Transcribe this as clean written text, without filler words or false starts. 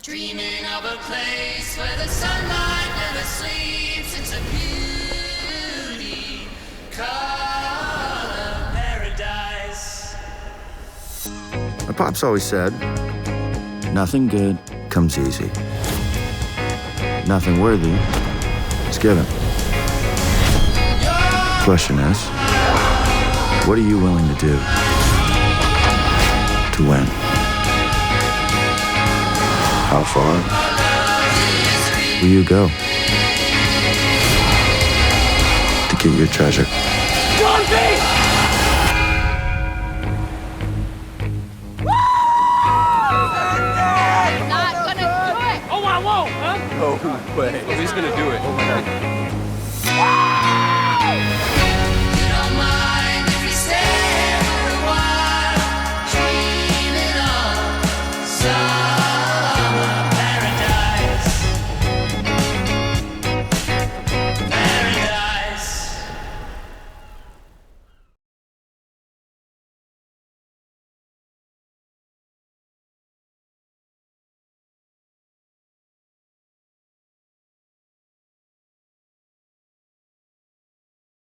Dreaming of a place where the sunlight never sleeps. It's a beauty color paradise. My pops always said, nothing good comes easy. Nothing worthy is given. Question is, what are you willing to do to win? How far will you go to get your treasure? John B! Not gonna do it! Oh, I won't, huh? No way. Well, he's gonna do it.